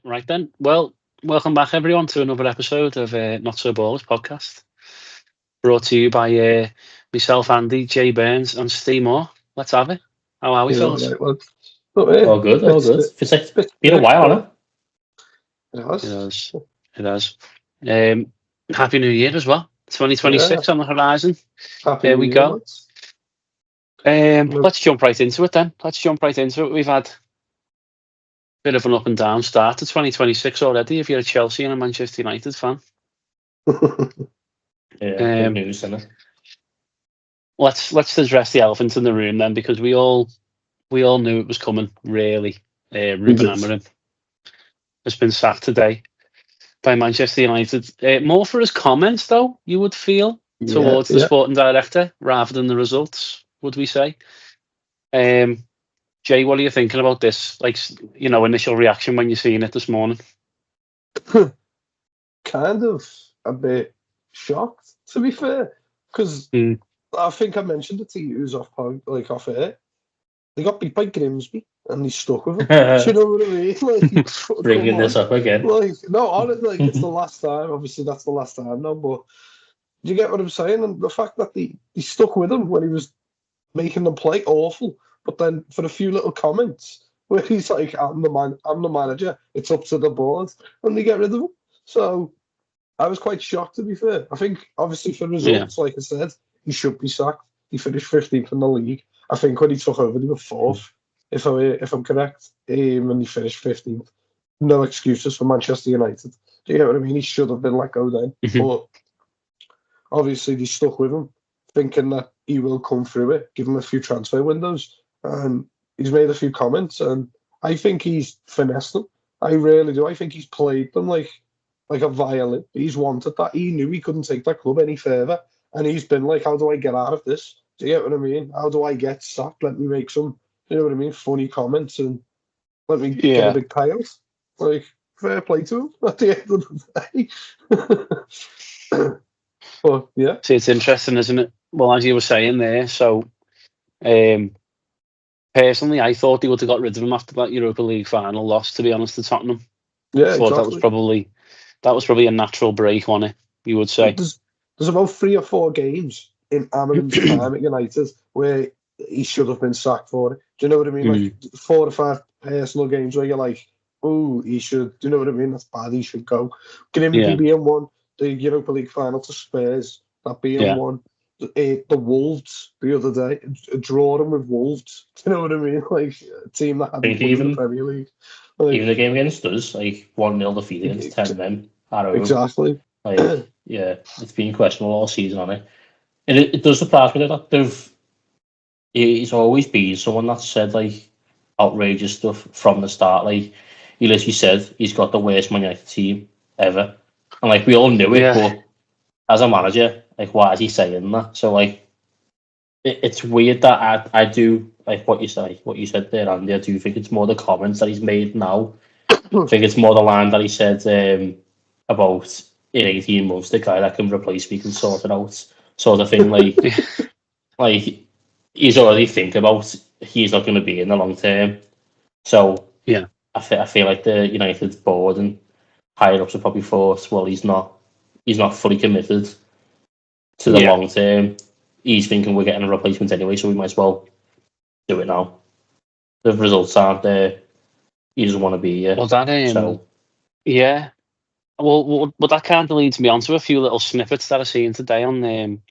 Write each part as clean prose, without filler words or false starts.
Right then. Well, welcome back everyone to another episode of Not So Ballers podcast, brought to you by myself, Andy, Jay Burns, and Steve Moore. Let's have it. How are we, Yeah, fellas? right, well, but yeah, All good, all good. It's like been a bit, while, hasn't it It has. has. It has. Happy New Year as well. Yeah, 2026 on the horizon. happy There New we Year, go. lads. Let's jump right into it then. Let's jump right into it. We've had a bit of an up and down start to 2026 already. If you're a Chelsea and a Manchester United fan, it? Yeah, big um, news, isn't it? let's address the elephant in the room then, because we all knew it was coming. Really, Ruben did. Amorim has been sacked today by Manchester United. More for his comments, though, you would feel, Yeah, towards the sporting director rather than the results, would we say? Jay, what are you thinking about this? Like, initial reaction when you seen it this morning? kind of a bit shocked, to be fair, because I think I mentioned it to you, who's off air. They got beat by Grimsby, and they stuck with them. Do you know what I mean? Like, Bringing this up again. Like, no, honestly, like, it's the last time. Obviously, that's the last time now, but do you get what I'm saying? And the fact that they stuck with him when he was making them play awful, but then for a few little comments where he's like, I'm the manager, it's up to the board, and they get rid of him. So I was quite shocked, to be fair. I think, obviously, for results, like I said, he should be sacked. He finished 15th in the league. I think when he took over, they were 4th, if I'm correct, and he finished 15th. No excuses for Manchester United. Do you get what I mean? He should have been let go then. But obviously, they stuck with him, thinking that he will come through it, give him a few transfer windows. And he's made a few comments, and I think he's finessed them. I really do. I think he's played them like a violin. He's wanted that. He knew he couldn't take that club any further. And he's been like, how do I get out of this? Do you get what I mean? How do I get sacked? Let me make some, you know what I mean, funny comments and let me get a big payout. Like, fair play to him at the end of the day. But, yeah. See, it's interesting, isn't it? Well, as you were saying there, so personally, I thought they would have got rid of him after that Europa League final loss, to be honest, to Tottenham. Yeah, I thought exactly. that was probably a natural break on it, you would say. There's about 3 or 4 games in Amorim's time at United where he should have been sacked for it. Do you know what I mean? Like 4 or 5 personal games where you're like, oh, he should. Do you know what I mean? That's bad. He should go. Grimsby being one, the Europa League final to Spurs, that being one. The Wolves the other day, drawing with Wolves. Do you know what I mean? Like a team that hadn't won in the Premier League. Like, even the game against us, like 1-0 defeat against 10 men at home. Exactly. Like, yeah, it's been questionable all season on it. And it does surprise me that he's always been someone that said like outrageous stuff from the start. Like he literally said he's got the worst Man United team ever. And like we all knew it, but as a manager, like why is he saying that? So like it's weird that I do like what you said there, Andy. I do think it's more the comments that he's made now. I think it's more the line that he said about in 18 months the guy that can replace me can sort it out, sort of thing. Like like he's already thinking about he's not going to be in the long term. So yeah, I feel like the United board and higher ups are probably thought, well, he's not fully committed to the long term. He's thinking we're getting a replacement anyway, so we might as well do it now. The results aren't there. He doesn't want to be here. Well, that yeah. Well, that kind of leads me on to a few little snippets that I've seen today on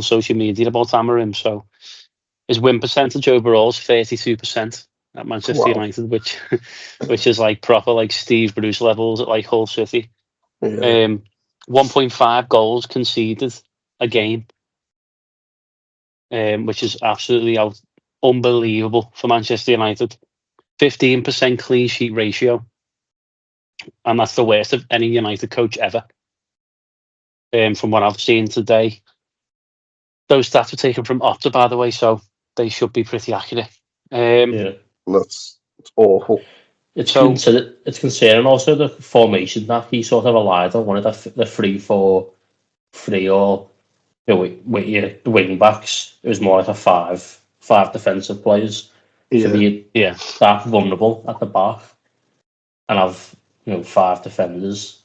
social media about Amorim. So his win percentage overall is 32% at Manchester United, which is like proper like Steve Bruce levels at like Hull City. 1.5 goals conceded a game, which is absolutely unbelievable for Manchester United. 15% clean sheet ratio, and that's the worst of any United coach ever. From what I've seen today, those stats were taken from Opta, by the way, so they should be pretty accurate. That's awful. It's concerning also the formation that he sort of relied on. One of the 3-4-3 or with your wing backs. It was more like a five defensive players. To be that vulnerable at the back. And I've 5 defenders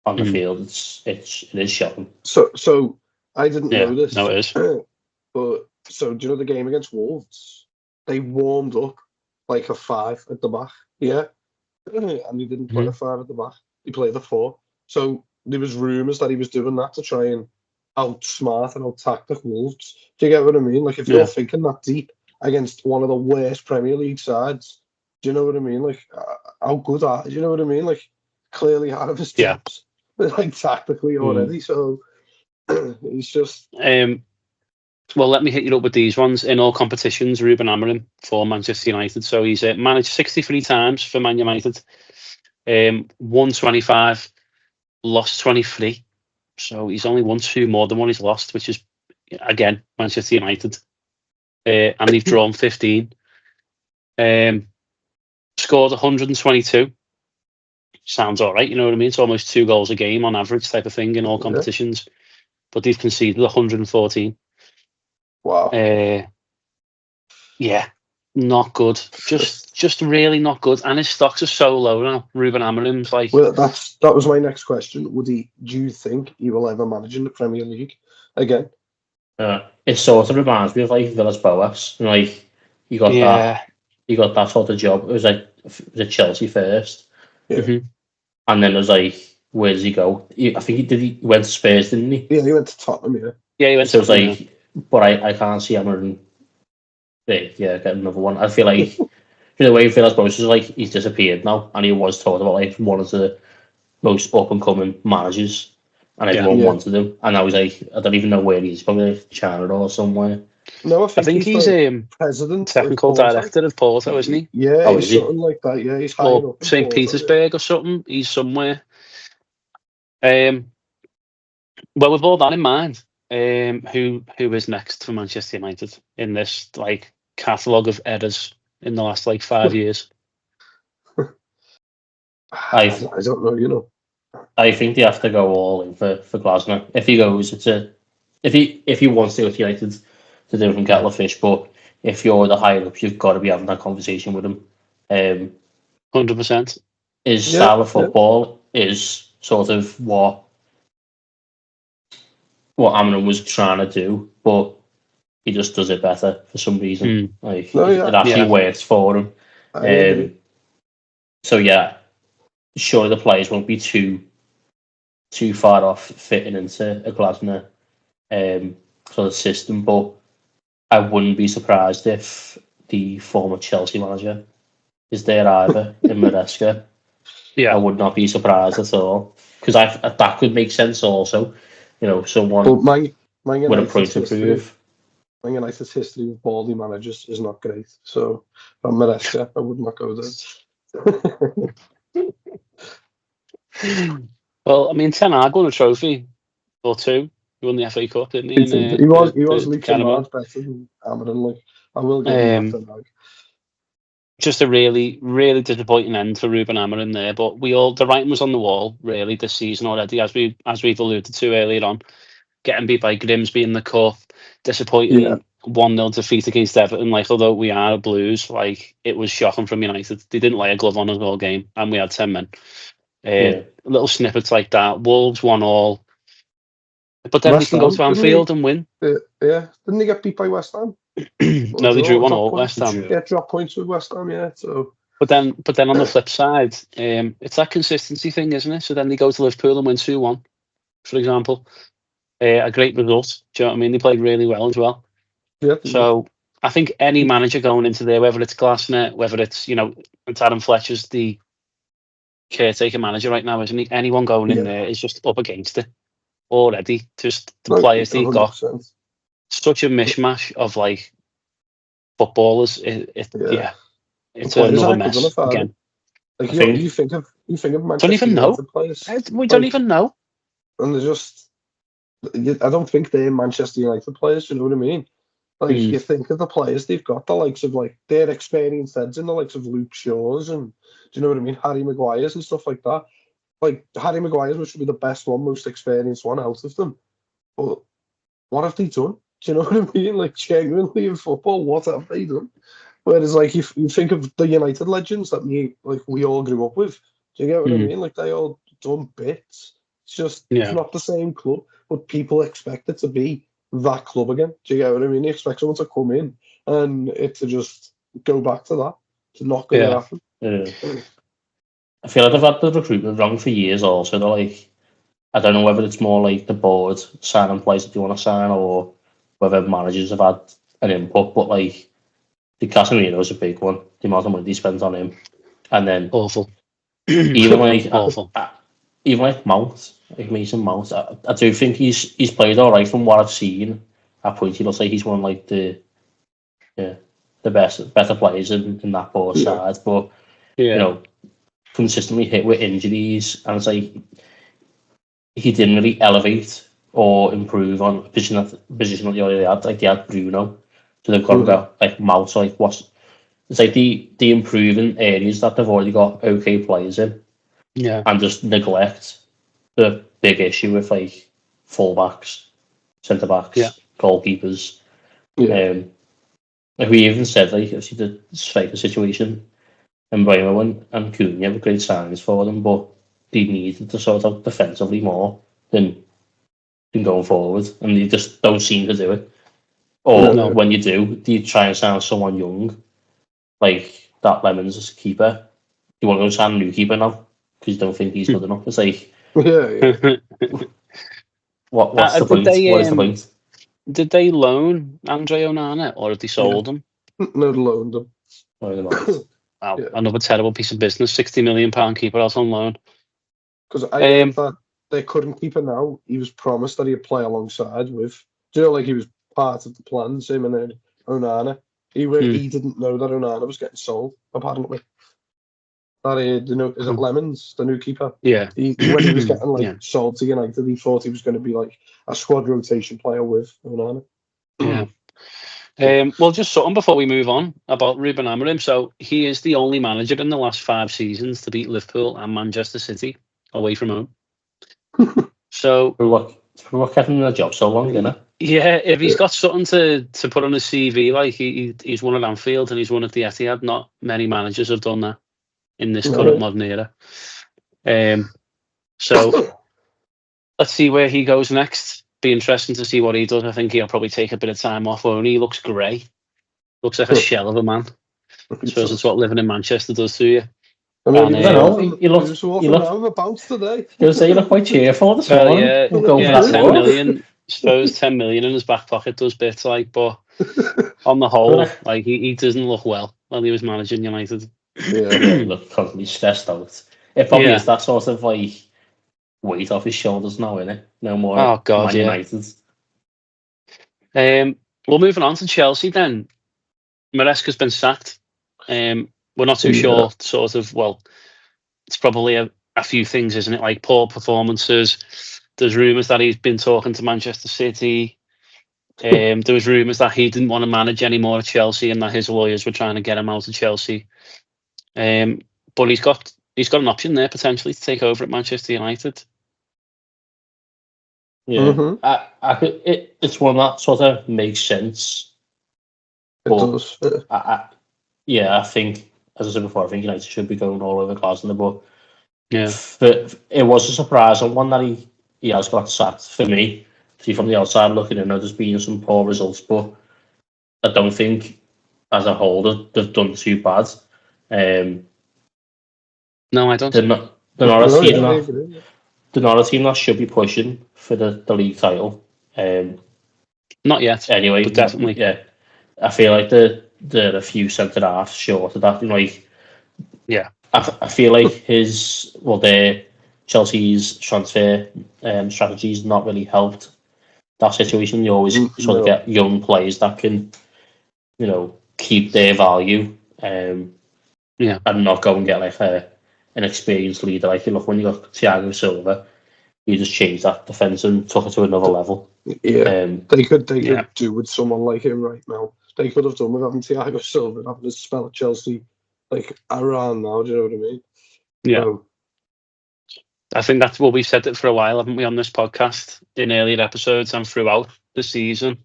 on the field. It is shocking. So I didn't know this. No, it is. But so do you know the game against Wolves? They warmed up like a 5 at the back, yeah, and he didn't play a 5 at the back. He played a 4. So there was rumours that he was doing that to try and outsmart and out-tactic Wolves. Do you get what I mean? Like if you're thinking that deep against one of the worst Premier League sides, do you know what I mean? Like how good are? Do you know what I mean? Like clearly out of his depths, like tactically already. So it's just. Well, let me hit you up with these ones. In all competitions, Ruben Amorim for Manchester United. So he's managed 63 times for Man United. Won 25, lost 23. So he's only won 2 more than what he's lost, which is, again, Manchester United. And they've drawn 15. Scored 122. Sounds all right, you know what I mean? It's almost 2 goals a game on average type of thing in all competitions. But they've conceded 114. Wow. Yeah, not good. Just really not good. And his stocks are so low now. Ruben Amorim's like. Well, that was my next question. Do you think he will ever manage in the Premier League again? It sort of reminds me of like Villas-Boas. Like you got that sort of job. It was like Chelsea first, and then it was like, where does he go? I think he went to Spurs, didn't he? Yeah, he went to Tottenham. Yeah, he went. So it was like, but I can't see Amorim. Get another one. I feel like the way Villas-Boas is like he's disappeared now, and he was talked about like one of the most up and coming managers, and everyone wanted him. And I was like, I don't even know where he is. Probably like China or somewhere. No, I think he's president, technical director of Porto, isn't he? Yeah, he's something like that. Yeah, he's high up St. Petersburg or something. He's somewhere. Well, with all that in mind, who is next for Manchester United in this like catalogue of errors in the last like 5 years? I don't know. You know, I think they have to go all in for Glasner. If he goes, if he wants to go to United, to do from kettle of fish. But if you're the higher ups, you've got to be having that conversation with him. 100%. His style of football is sort of what Amorim was trying to do, but he just does it better for some reason. Like it actually works for him. So surely the players won't be too far off fitting into a Glasner sort of system, but I wouldn't be surprised if the former Chelsea manager is there either in Maresca. I would not be surprised at all, because that could make sense also. You know, someone with a point to prove. Man United's history with baldy managers is not great, so from Maresca, I would not go there. Well, I mean, Ten Hag won a trophy or 2. He won the FA Cup, didn't he? He was leaps and bounds better than Amorim. Like, I will give him that. Ten Hag. Just a really, really disappointing end for Ruben Amorim there. But the writing was on the wall really this season already, as we've alluded to earlier on. Getting beat by Grimsby in the cup, disappointing 1-0 defeat against Everton. Like, although we are Blues, like it was shocking from United. They didn't lay a glove on us all game, and we had 10 men. Little snippets like that. Wolves 1-1. But then West we can go to Anfield and win. Didn't they get beat by West Ham? No, they drew 1-1 West Ham. Yeah, drop points with West Ham. Yeah, so. But then on the flip side, it's that consistency thing, isn't it? So then they go to Liverpool and win 2-1, for example. A great result. Do you know what I mean? They played really well as well. Yeah. So I think any manager going into there, whether it's Glasner, whether it's and Darren Fletcher's the caretaker manager right now, isn't he? Anyone going in there is just up against it already. Just the players they got. Such a mishmash of like footballers. It's another mess again. Like you think of Manchester don't even know. Players. We don't even know. And they're just. I don't think they're Manchester United players. You know what I mean? Like you think of the players they've got, the likes of like their experienced heads, and the likes of Luke Shaw's, and do you know what I mean? Harry Maguire's and stuff like that. Like Harry Maguire's, which would be the best one, most experienced one out of them. But what have they done? Do you know what I mean? Like genuinely in football, what have they done? Whereas like if you think of the United legends that we all grew up with, Do you get what I mean? Like, they all done bits. It's just, it's not the same club, but people expect it to be that club again. Do you get what I mean? You expect someone to come in and it to just go back to that. It's not going to happen. I feel like they've had the recruitment wrong for years also. They're like, I don't know whether it's more like the board signing players that you want to sign or whether managers have had an input, but like, the Casemiro is a big one. The amount of money they spent on him. And then awful. Even like awful. Even like Mount, like Mason Mount, I do think he's played all right from what I've seen. At points, he looks like he's one of like the better players in that board side, but you know, consistently hit with injuries, and it's like he didn't really elevate or improve on a position that they already had. Like they had Bruno, so they've got to go like Mount. So like it's like the improving areas that they've already got okay players in. Yeah. And just neglect the big issue with like fullbacks, centre backs, goalkeepers. Like we even said, like if you did strike the situation, and Bremo and Cunha were great signings for them, but they needed to sort out defensively more than going forward, and they just don't seem to do it. Or when you do try and sign someone young, like that Lemons keeper. You want to go sign a new keeper now? Because you don't think he's good enough. It's like, what's the point? What is the point? Did they loan Andre Onana or had they sold him? No, they loaned him. Wow, another terrible piece of business. £60 million keeper out on loan. Because I heard that they couldn't keep him now. He was promised that he'd play alongside with. Do you know, like he was part of the plans, him and then Onana. He didn't know that Onana was getting sold, apparently. That is it Lemons, the new keeper? Yeah. When he was getting sold to United, he thought he was going to be like a squad rotation player with Onana. Yeah. Well, just something before we move on about Ruben Amorim. So he is the only manager in the last 5 seasons to beat Liverpool and Manchester City away from home. So we're keeping the job so long, you know. Yeah, if he's got something to put on his CV, like he's won at Anfield and he's won at the Etihad. Not many managers have done that in this current modern era. So let's see where he goes next. Be interesting to see what he does. I think he'll probably take a bit of time off. Only he looks grey. Looks like a shell of a man. I suppose it's what living in Manchester does to you. I mean, I don't know. He looks around the bounce today. You'll say you look quite cheerful this morning. Yeah, 10 million. I suppose 10 million in his back pocket does bits, like, but on the whole, like he doesn't look well while he was managing United. Yeah, he looked constantly stressed out. It probably is that sort of like weight off his shoulders now, innit? No more. Oh God, United. Well, moving on to Chelsea then. Maresca's been sacked. We're not too sure. Sort of. Well, it's probably a few things, isn't it? Like poor performances. There's rumours that he's been talking to Manchester City. There was rumours that he didn't want to manage anymore at Chelsea and that his lawyers were trying to get him out of Chelsea. But he's got an option there potentially to take over at Manchester United. Yeah, it's one that sort of makes sense. It does. I think, as I said before, I think United should be going all over Glasgow, but it was a surprising one that he has got sacked for me. See, from the outside looking in, there's been some poor results, but I don't think as a whole they've done too bad. No, I don't. They're not a team that should be pushing for the league title. Not yet. Anyway, but definitely. Yeah, I feel like they're a few centre halves short of that. I feel like their Chelsea's transfer strategies not really helped that situation. You always sort of get young players that can, keep their value, and not go and get like an experienced leader. Like look when you got Thiago Silva, he just changed that defence and took it to another level. Yeah, they could do with someone like him right now. They could have done with having Thiago Silva and having to spell Chelsea like around now. Do you know what I mean? Yeah. I think that's what we've said it for a while, haven't we, on this podcast, in earlier episodes and throughout the season.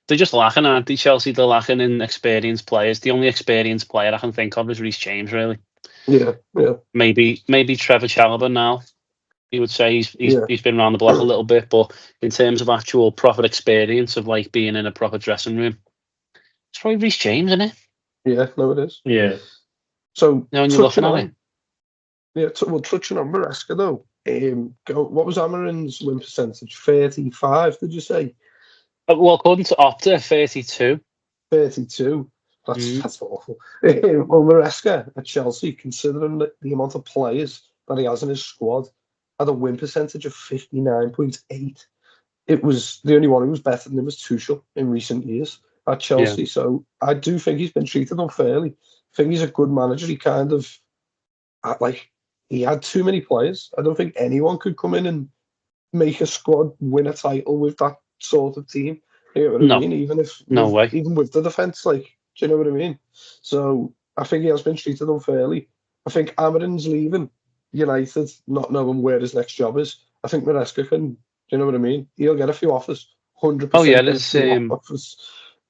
They're just lacking, aren't they, Chelsea? They're lacking in experienced players. The only experienced player I can think of is Reece James, really. Yeah, yeah. Maybe Trevor Chalobah now. You would say he's been around the block a little bit, but in terms of actual proper experience of like being in a proper dressing room, it's probably Reece James, isn't it? Yeah, no, it is. Yeah. So Now when you're looking at it, touching on Maresca though. What was Amorim's win percentage? 35, did you say? well, according to Opta, 32. 32. That's awful. Well, Maresca at Chelsea, considering the amount of players that he has in his squad, had a win percentage of 59.8. It was the only one who was better than him was Tuchel in recent years at Chelsea. So I do think he's been treated unfairly. I think he's a good manager. He kind of he had too many players. I don't think anyone could come in and make a squad win a title with that sort of team. You know what I mean? Even with the defence, do you know what I mean? So I think he has been treated unfairly. I think Amorim's leaving United, not knowing where his next job is. I think Maresca can. Do you know what I mean? He'll get a few offers. 100%. Oh yeah,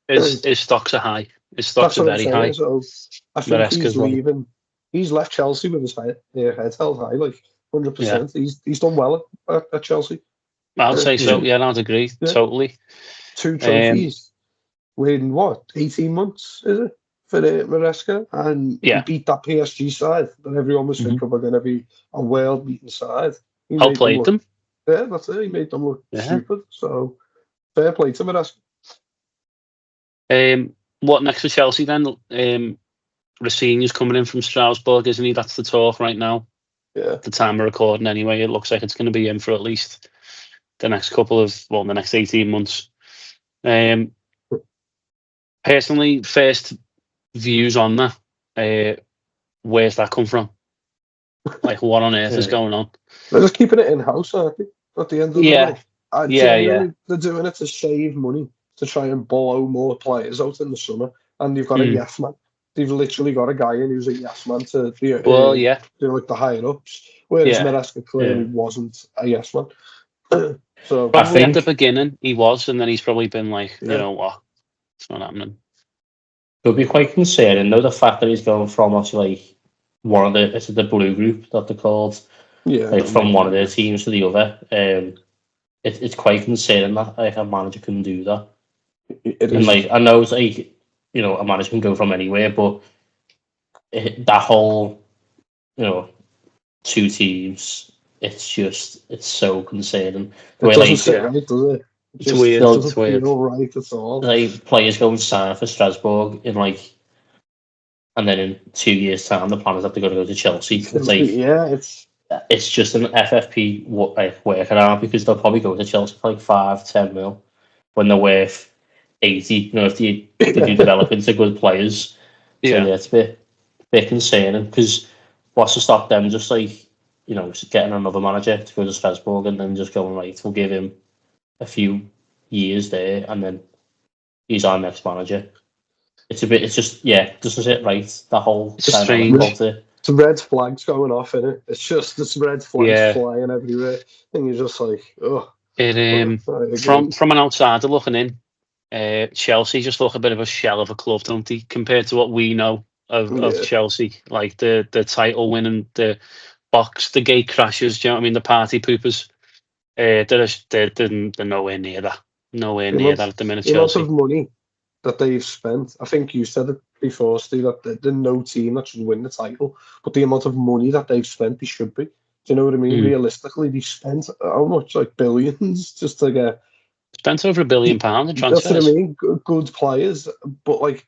his stocks are high. His stocks are very high. So I think he's leaving. He's left Chelsea with his head held high, 100%. He's done well at Chelsea. I'd say so. Yeah, I'd agree totally. 2 trophies within 18 months, is it, for Maresca? And he beat that PSG side that everyone was thinking were going to be a world-beating side. He played them. Yeah, that's it. He made them look stupid. So fair play to Maresca. What next for Chelsea then? Rafinha's coming in from Strasbourg, isn't he? That's the talk right now. Yeah. At the time we're recording anyway, it looks like it's going to be in for at least the next the next 18 months. Personally, first views on that, where's that come from? What on earth is going on? They're just keeping it in-house, aren't they? At the end of the day. They're doing it to save money, to try and blow more players out in the summer. And you've got a yes man. They've literally got a guy in who's a yes man to do the higher ups. Whereas Maresca clearly wasn't a yes man. So probably at the beginning he was, and then he's probably been like, you know what, it's not happening. It would be quite concerning though, the fact that he's going from obviously one of the blue group that they're called. From one of their teams to the other. It's quite concerning that a manager can do that. I know it's a manager can go from anywhere, but that whole 2 teams, it's so concerning. The way doesn't sit right, does it? It's weird. It's weird. Feel right at all. Players go and sign for Strasbourg and then in 2 years' time, the plan is that they're going to go to Chelsea. It's just an FFP working out, because they'll probably go to Chelsea for 5-10 mil when they're worth 80. If they do develop into good players. So it's a bit concerning, because what's to stop them just getting another manager to go to Strasbourg and then just going, right, we'll give him a few years there and then he's our next manager. It doesn't sit right, that whole strange. It's red flags going off in it. It's just this red flags flying everywhere, and you're just like, oh. From an outsider looking in, Chelsea just look a bit of a shell of a club, don't they, compared to what we know of Chelsea, like the title winning, the gate crashers. Do you know what I mean? The party poopers. They're nowhere near that. Nowhere near that at the minute. Chelsea. A lot of money that they've spent. I think you said it before, Steve, that there's no team that should win the title, but the amount of money that they've spent, they should be. Do you know what I mean? Realistically, they spent how much? Billions just to get. Spent over £1 billion in transfers. That's what I mean. Good players, but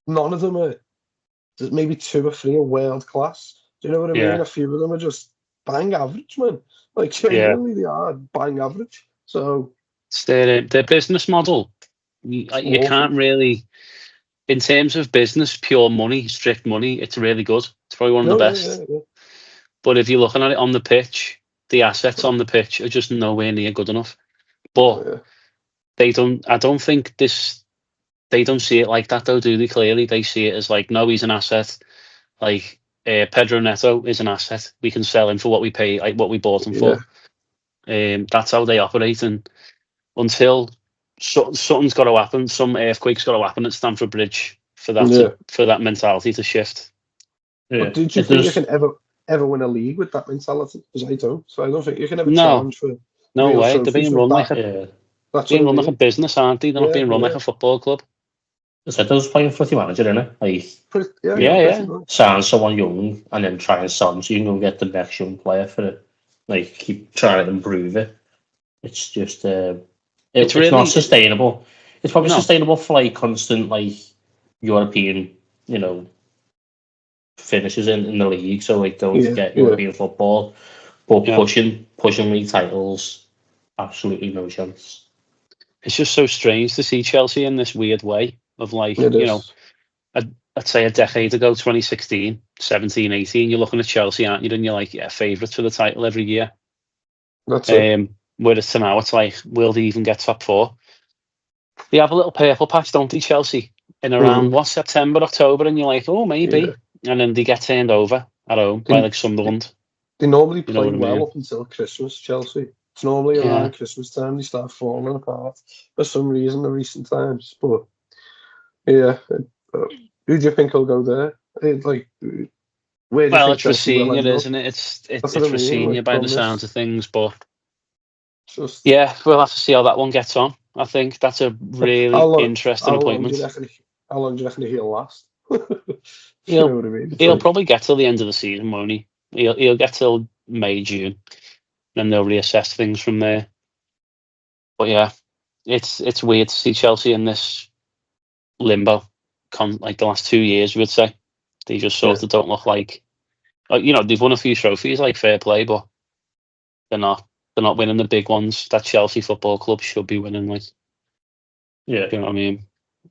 none of them are. There's maybe 2 or 3 are world class. Do you know what I mean? A few of them are just bang average, man. Genuinely, they are bang average. So it's their business model. You can't really, in terms of business, pure money, strict money, it's really good. It's probably one of the best. But if you're looking at it on the pitch, the assets on the pitch are just nowhere near good enough. But they don't. I don't think this. They don't see it like that, though, do they? Clearly, they see it as no, he's an asset. Pedro Neto is an asset. We can sell him for what we pay, what we bought him for. That's how they operate. And until something's got to happen, some earthquake's got to happen at Stamford Bridge for that mentality to shift. But did you think you can ever win a league with that mentality? Because I don't. So I don't think you can ever challenge for no real way. trophies. They're being run like a business, aren't they? They're not being run like a football club. So those playing footy manager, innit? Like, yeah. sign someone young and then try and sell them so you can go get the next young player for it. Like, keep trying to improve it. It's just, it's really not sustainable. It's probably sustainable for like constant like European, finishes in the league. So like going to get European football, but pushing league titles, absolutely no chance. It's just so strange to see Chelsea in this weird way of like, I'd say a decade ago, 2016, 17, 18, you're looking at Chelsea, aren't you? And you're like, favourites for the title every year. That's it. Whereas to now, it's like, will they even get top 4? They have a little purple patch, don't they, Chelsea? In around, September, October, and you're like, oh, maybe. Yeah. And then they get turned over at home by like Sunderland. They normally play well up until Christmas, Chelsea. It's normally around Christmas time they start falling apart for some reason in recent times. But who do you think will go there? Where do you think it's Chelsea will end up? isn't it? It's for senior by the sounds of things, but we'll have to see how that one gets on. I think that's a really interesting appointment. How long do you reckon he'll last? He'll probably get till the end of the season, won't he? He'll get till May, June, then they'll reassess things from there. But yeah, it's weird to see Chelsea in this limbo, like the last 2 years. We would say they just sort of don't look like, they've won a few trophies, like fair play, but they're not winning the big ones that Chelsea Football Club should be winning. Like, you know what I mean?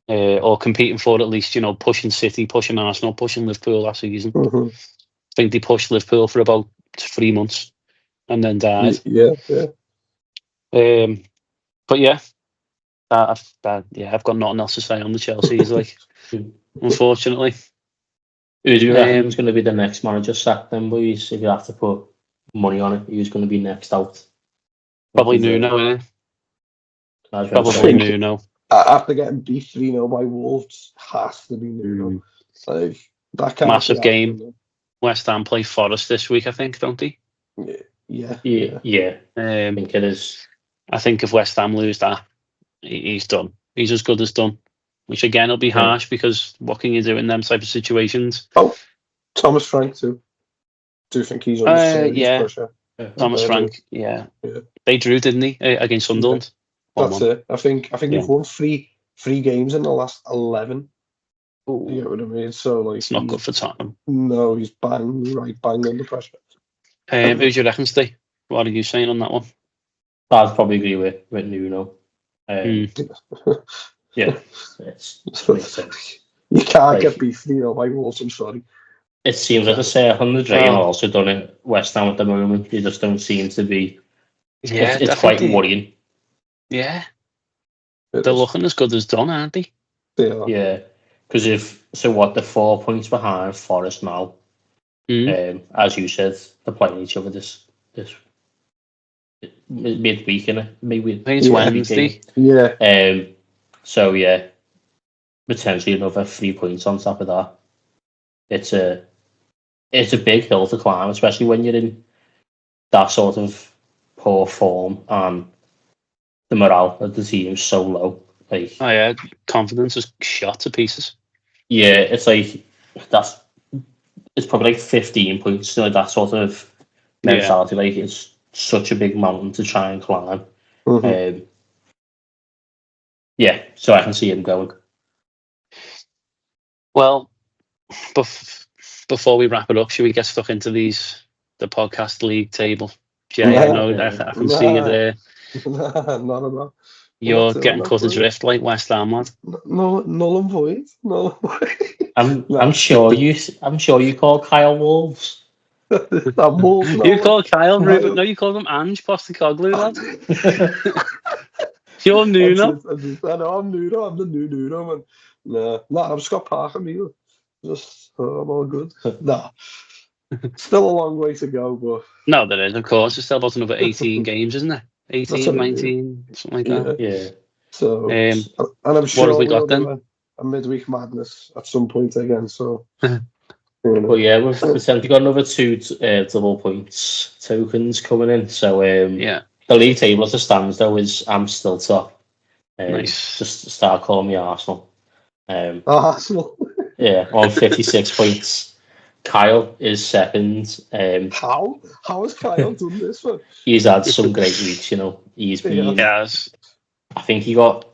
Or competing for at least, pushing City, pushing Arsenal, pushing Liverpool last season. I think they pushed Liverpool for about 3 months and then died. But yeah, I've got nothing else to say on the Chelsea's. Like, unfortunately, who do you reckon is going to be the next manager sacked? Then, boys, if you have to put money on it, who's going to be next out? Probably Nuno, innit? Probably Nuno. After getting beat 3-0 by Wolves, has to be Nuno. Like, that kind massive game. West Ham play Forest this week, I think, don't they? Yeah. I think it is. I think if West Ham lose that, he's done. He's as good as done. Which again will be harsh because what can you do in them type of situations? Oh, Thomas Frank too. Do you think he's under serious pressure? Thomas Frank, They drew, didn't they, against Sunderland? That's it. I think they've won three games in the last 11. Ooh. You know what I mean? So like, it's not good for Tottenham. No, he's bang under pressure. Who do you reckon, Steve? What are you saying on that one? I'd probably agree with Nuno. Yeah, it makes sense. You can't get beat 3-0 by Wolves, I'm sorry. It seems like on the Dragon also done it. West Ham at the moment, they just don't seem to be. It's quite worrying. Yeah, they're looking as good as done, aren't they? They are. Yeah, because they're 4 points behind Forest now. As you said, they're playing each other this midweek, innit? Maybe it's Wednesday. Yeah. So potentially another 3 points on top of that. It's a big hill to climb, especially when you're in that sort of poor form and the morale of the team is so low. Like, confidence is shot to pieces. Yeah, it's like it's probably like 15 points, like that sort of mentality. Like, it's such a big mountain to try and climb. So I can see him going. Well, before we wrap it up, should we get stuck into the podcast league table? Jay, I can see you there. Not at all. You're getting cut adrift like West Ham, lad. No, null and void. I'm sure you call Kyle Wolves. Wolves. You call Kyle Ruben? No, you call him Ange Postecoglou, lad. You're Nuno. I know I'm Nuno. I'm the new Nuno, man. No, I'm Scott Parker, me. Just I'm all good. No, still a long way to go, but no, there is, of course. There's still about another 18 games, isn't there? 18, 19, something like that. Yeah. So, and I'm sure what have we got then? A midweek madness at some point again. So, But yeah, we've essentially got another 2 double points tokens coming in. So Yeah, the league table as it stands though is I'm still top. nice. Just start calling me Arsenal. Arsenal. Yeah, on 56 points. Kyle is second. How has Kyle done this one? He's had some great weeks, He's been. Yes, I think he got.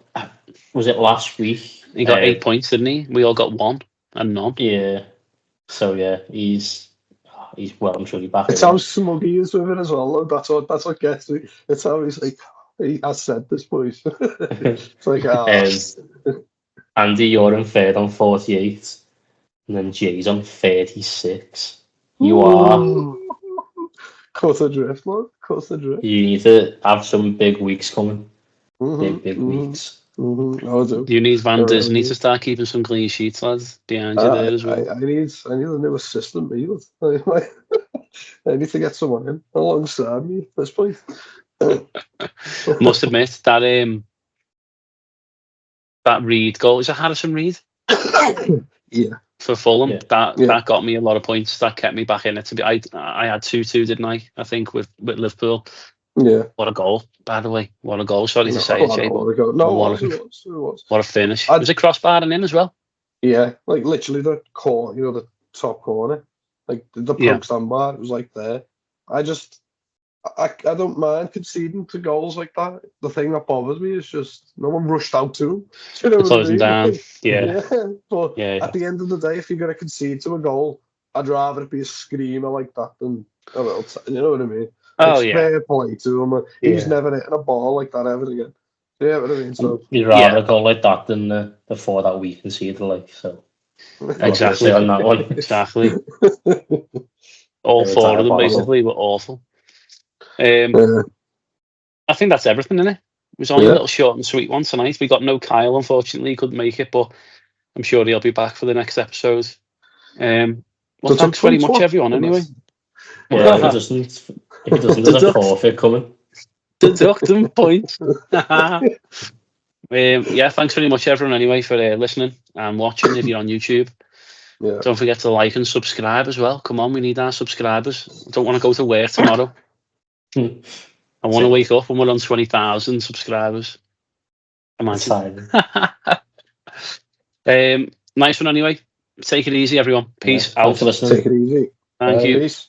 Was it last week? he got 8 points, didn't he? We all got 1 and none. Yeah. So yeah, he's well and truly back. It's how smug he is with it as well. That's what gets me. It's how he's like, he has said this, boys. It's like, Andy, you're in third on 48, and then Jay's on 36. You are. Cut adrift, man. Cut adrift. You need to have some big weeks coming. Big weeks. I do. You need Van Disney to start keeping some clean sheets, lads, behind you there as well. I need a new assistant, me. I need to get someone in alongside me at this point. Must admit that Reed goal, is it Harrison Reed? Yeah. For Fulham, Yeah. that got me a lot of points. That kept me back in it. I had 2-2, didn't I? I think with Liverpool. Yeah. What a goal, by the way. What a goal. Sorry to say it, Jay. It was. What a finish. Was it crossbar and in as well? Yeah, like literally the corner, the top corner. Like the post bar, it was like there. I don't mind conceding to goals like that. The thing that bothers me is just no one rushed out to him. Do you know what I mean? Down. Yeah. But at the end of the day, if you're going to concede to a goal, I'd rather it be a screamer like that than a little. You know what I mean? Oh, it's fair play to him. He's never hitting a ball like that ever again. Yeah, what I mean. So you'd rather a goal like that than the 4 that we conceded, like so. Exactly on that one. Exactly. All 4 of them basically were awful. I think that's everything, isn't it? It was only a little short and sweet one tonight. We got no Kyle, unfortunately, he couldn't make it, but I'm sure he'll be back for the next episode. Well, thanks very much, everyone. Anyway, if he doesn't, there's a forfeit coming. Deducting points. Thanks very much, everyone. Anyway, for listening and watching. If you're on YouTube, don't forget to like and subscribe as well. Come on, we need our subscribers. I don't want to go to work tomorrow. I want to wake up when we're on 20,000 subscribers. Imagine. Nice one anyway. Take it easy, everyone. Peace out. Thanks for listening. Take it easy. Thank you. Peace.